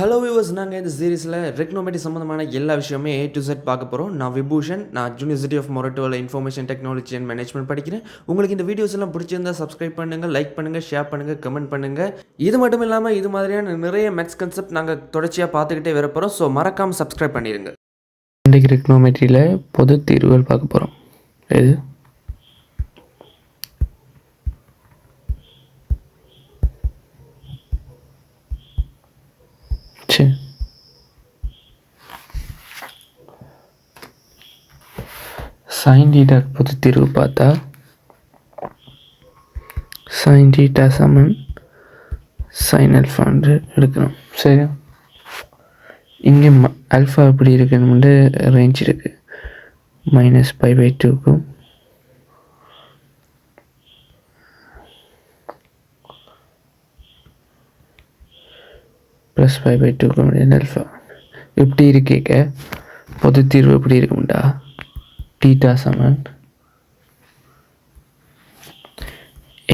Hello viewers, நாங்கள் இந்த சீரீஸில் ரெக்னோமெட்ரி சம்மந்தமான எல்லா விஷயமே A to Z பார்க்க போகிறோம். நான் விபூஷன். நான் யூனிவர்சிட்டி ஆஃப் மொரட்டோவில் இன்ஃபர்மேஷன் டெக்னாலஜி அண்ட் மேனேஜ்மெண்ட் படிக்கிறேன். உங்களுக்கு இந்த வீடியோஸ் எல்லாம் பிடிச்சிருந்தா சப்ஸ்கிரைப் பண்ணுங்கள், லைக் பண்ணுங்கள், ஷேர் பண்ணுங்கள், கமெண்ட் பண்ணுங்கள். இது மட்டும் இல்லாமல் இது மாதிரியான நிறைய மேத்ஸ் கான்செப்ட் நாங்கள் தொடர்ச்சியாக பார்த்துக்கிட்டே வர போகிறோம். ஸோ மறக்காமல் சப்ஸ்கிரைப் பண்ணிடுங்க. இன்றைக்கு ரெக்னோமெட்ரியில் பொது தீர்வுகள் பார்க்க போகிறோம். இது சரி, சைன் டீட்டா பொது தீர்வு பார்த்தா சைன் டீட்டா சமன் சைன் அல்ஃபான்னு எடுக்கணும். சரியா, இங்கே அல்ஃபா எப்படி இருக்குன்னு ரேஞ்ச் இருக்குது. -π/2க்கும் +π/2க்கும் அல்ஃபா இப்படி இருக்கேக்க பொது தீர்வு எப்படி இருக்கும்டா, டீட்டா சமன்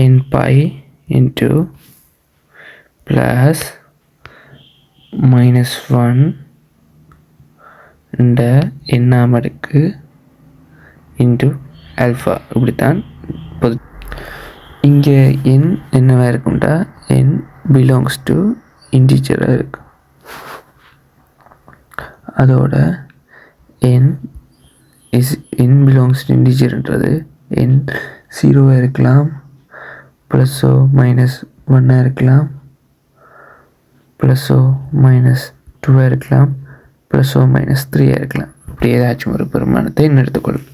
nπ இன்ட்டு ப்ளஸ் -1 இந்த எண்ணாம் அடுக்கு இன்ட்டு ஆல்ஃபா இப்படித்தான் பொது. இங்கே n என்னவா இருக்கும்டா, n பிலாங்ஸ் டு இன்டிஜராக இருக்கு. அதோட n பிலாங்ஸ் டு இன்டிஜர்ன்றது n 0 இருக்கலாம், ப்ளஸ்ஸோ -1 இருக்கலாம், +/- 2 இருக்கலாம், +/- 3 இருக்கலாம். இப்படி ஏதாச்சும் ஒரு பெருமானத்தை எடுத்துக்கொள்ளும்.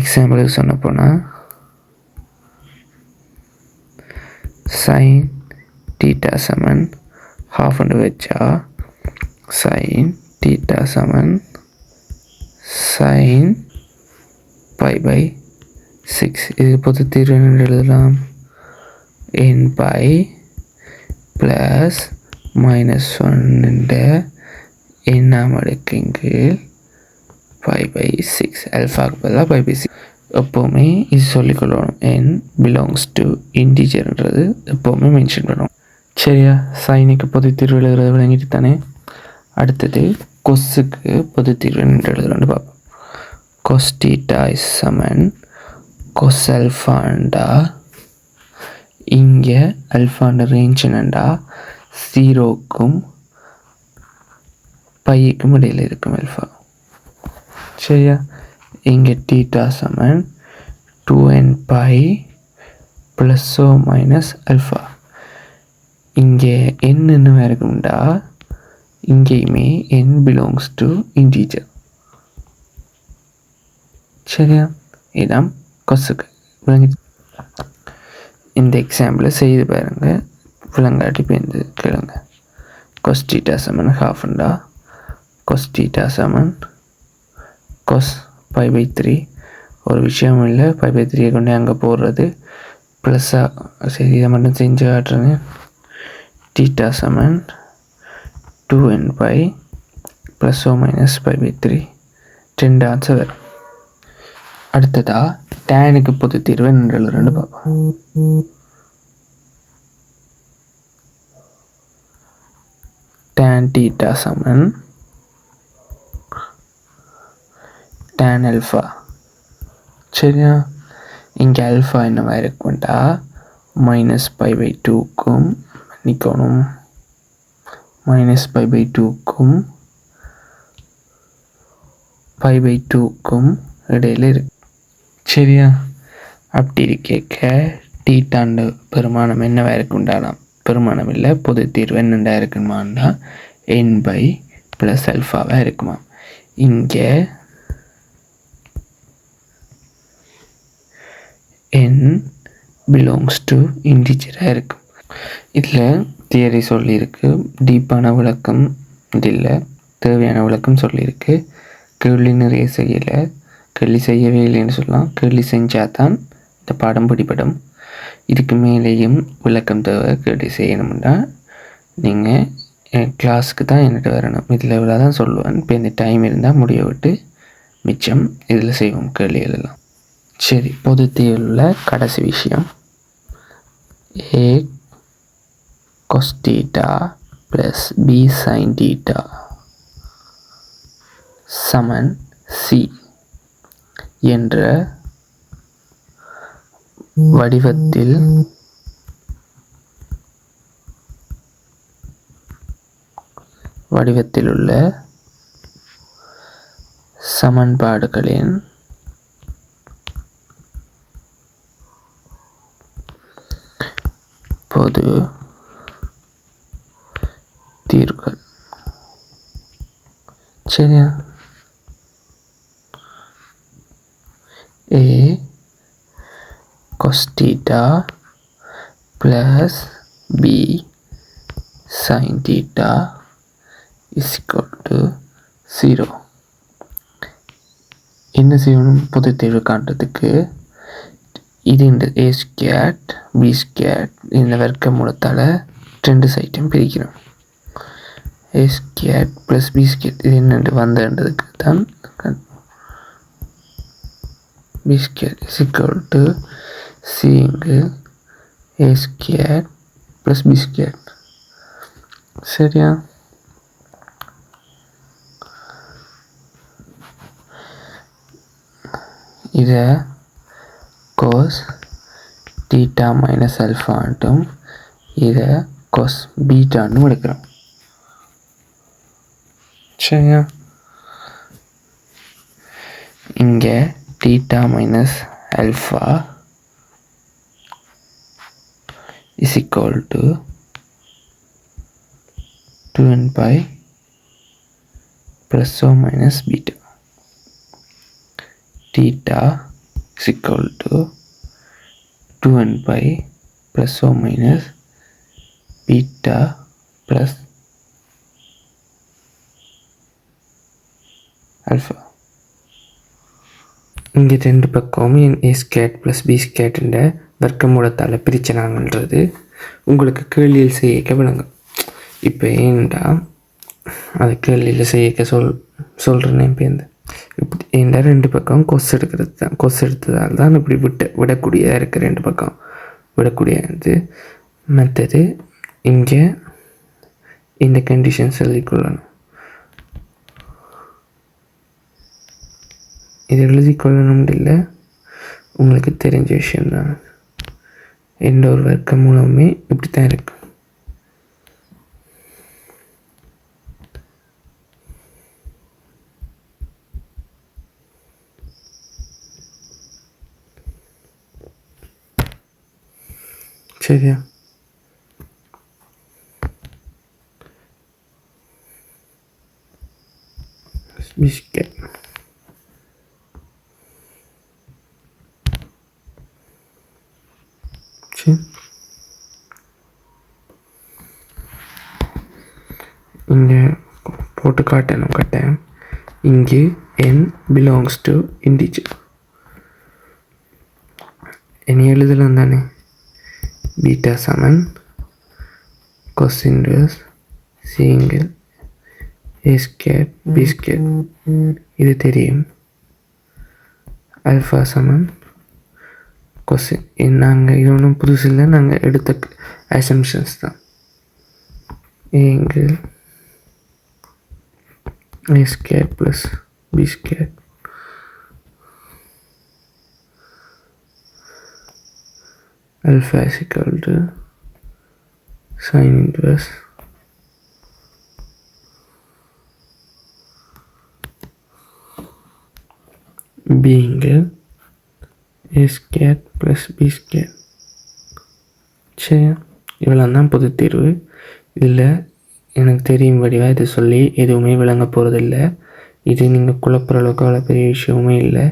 எக்ஸாம்பிளுக்கு சொன்ன போனால் சைன் டீட்டா சமன் ½ வச்சா சைன் டீட்டா சமன் சைன் π/6. இது பொது தீர்வு என்ன எழுதலாம், nπ ப்ளஸ் -1 எண்ணாம் அடுக்கின் கீழ் π/6. அல்ஃபாக்கு பதிலாக π/6. எப்போவுமே இது சொல்லிக்கொள்ளணும், n பிலாங்ஸ் டு இன்டிஜர்ன்றது எப்போவுமே மென்ஷன் பண்ணணும். சரியா, சைனுக்கு பொது தீர்வு எழுதுறது விளங்கிட்டு தானே. அடுத்தது கொஸ்ஸுக்கு பொது தீர்வு என்று எழுதுறோன்னு பார்ப்போம். கொஸ் டீட்டா இஸ் சமன் கொஸ் அல்ஃபாண்டா, இங்கே அல்ஃபாண்ட ரேஞ்ச் என்னண்டா 0க்கும் πக்கும் இடையில் இருக்கும் அல்ஃபா. சரியா, இங்கே டீட்டா சமன் 2nπ +/- அல்ஃபா. இங்கே n என்னவா இருக்கும்டா, இங்கேயுமே n பிலாங்ஸ் டு இன்டீஜர். சரியா, இதான் கொசுக்கு விளங்கி. இந்த எக்ஸாம்பிளை செய்து பாருங்க, விளங்காட்டி பேருந்து கேளுங்க. கொஸ் டீட்டா சமன் ½ கொஸ் டீட்டா சமன் கொஸ் π/3. ஒரு விஷயம் இல்லை, π/3 கொண்டு அங்கே போடுறது ப்ளஸ்ஸாக. சரி, இதை மட்டும் செஞ்சு காட்டுறேன்னு. டீட்டா சமன் 2nπ +/- π/3. 2 ஆன்சர் வரும். அடுத்ததா டேனுக்கு பொது தீர்வு என்ன பார்ப்போம். tan டீட்டா சமன் tan அல்ஃபா. சரியா, இங்கே அல்ஃபா என்னவா இருக்கும்டா, -π/2க்கும் நிற்கணும், -π/2க்கும் π/2க்கும் இடையில் இருக்கு. சரியா, அப்படி இருக்க டீட்டாண்டு பெருமானம் என்னவா இருக்குண்டாலாம், பெருமானம் இல்லை, பொது தீர்வு என்னண்டா இருக்குமாண்டா nπ + அல்ஃபாவாக இருக்குமா. இங்கே n பிலாங்ஸ் டு இன்டிஜராக இருக்கும். இதில் தியரி சொல்லியிருக்கு, டீப்பான விளக்கம் இதில் தேவையான விளக்கம் சொல்லியிருக்கு. கேள்வி நிறைய செய்யலை, கேள்வி செய்யவே இல்லைன்னு சொல்லலாம். கேள்வி செஞ்சால் தான் இந்த பாடம் பிடிபடும். இதுக்கு மேலேயும் விளக்கம் தேவை, கேள்வி செய்யணும்னா நீங்கள் கிளாஸுக்கு தான் என்கிட்ட வரணும். இதில் இவ்வளோ தான் சொல்லுவேன். இப்போ இந்த டைம் இருந்தால் முடிய விட்டு மிச்சம் இதில் செய்வோம் கேள்விகள் எல்லாம். சரி, பொது தீர்வில் கடைசி விஷயம், a cos theta plus B sine theta சமன் சி என்ற வடிவத்தில் உள்ள சமன்பாடுகளின் பொது தீர்வுகள். சரியா? A cos theta plus B sin theta is equal to 0. என்ன செய்யணும்? பொது தீர்வு காண்றதுக்கு இது இந்த A ஸ்கேட் B ஸ்கேட் இந்த வர்க்க மூலத்தால் 2 சைட்டையும் பிரிக்கணும். A squared plus B squared இது என்னென்று வந்ததுக்கு தான் B squared is equal to C இங்கு A squared plus B squared. சரியா? இதை cos theta minus alpha ஆட்டும் இதை cos beta எடுக்கிறோம். சரியா? இங்கே theta minus alpha is equal to 2n pi plus or minus beta. Theta is equal to 2n pi plus or minus beta plus alpha. இங்கே 2 பக்கமும் A squared plus B ஸ்கேட்டுன்ற வர்க்க மூலத்தால் பிரிச்சினாங்கன்றது உங்களுக்கு கேள்வியில் செய்ய விளங்கும். இப்போ ஏன்டா அது கேள்வியில் செய்ய சொல்கிறேன்னே பேருந்து இப்படி ஏன்டா 2 பக்கம் கொஸ் எடுக்கிறது தான். கொஸ் எடுத்ததால் தான் இப்படி விடக்கூடியதாக இருக்குது. 2 பக்கம் விடக்கூடியது. மற்றது இங்கே இந்த கண்டிஷன்ஸ் எழுதிக்கொள்ளணும். இது எழுதி கொள்ளணும் இல்லை, உங்களுக்கு தெரிஞ்ச விஷயம்தான். எந்த ஒரு வர்க்க மூலமே இப்படி தான் இருக்கு. சரியா? பிஸ்கட் இங்கே போட்டு காட்டணும் கட்டேன். இங்கே n belongs to integer. n எழுதலாம் தானே. பீட்டா சமன் cos inverse c இங்கே a squared b squared இது தெரியும். ஆல்ஃபா சமன் கொசின். நாங்கள் இது ஒன்றும் புதுசு இல்லை, நாங்கள் எடுத்த அசம்ஷன்ஸ் தான். இங்கே a squared plus b squared alpha is equal to sin inverse b இங்கே a squared plus b squared. சரி, இவ்வளோ தான் பொது தீர்வு. இதில் எனக்கு தெரியும் வடிவாக இதை சொல்லி எதுவுமே விளங்க போகிறதில்ல. இது நீங்கள் குழப்புற அளவுக்கு அவ்வளோ பெரிய விஷயமே இல்லை.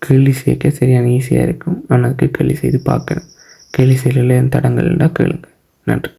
கேள்வி சேர்க்க சரியான ஈஸியாக இருக்கும். ஆனால் அதுக்கு கேள்வி செய்து பார்க்கணும். கேள்வி செய்யல தடங்கள் இருந்தால் கேளுங்க. நன்றி.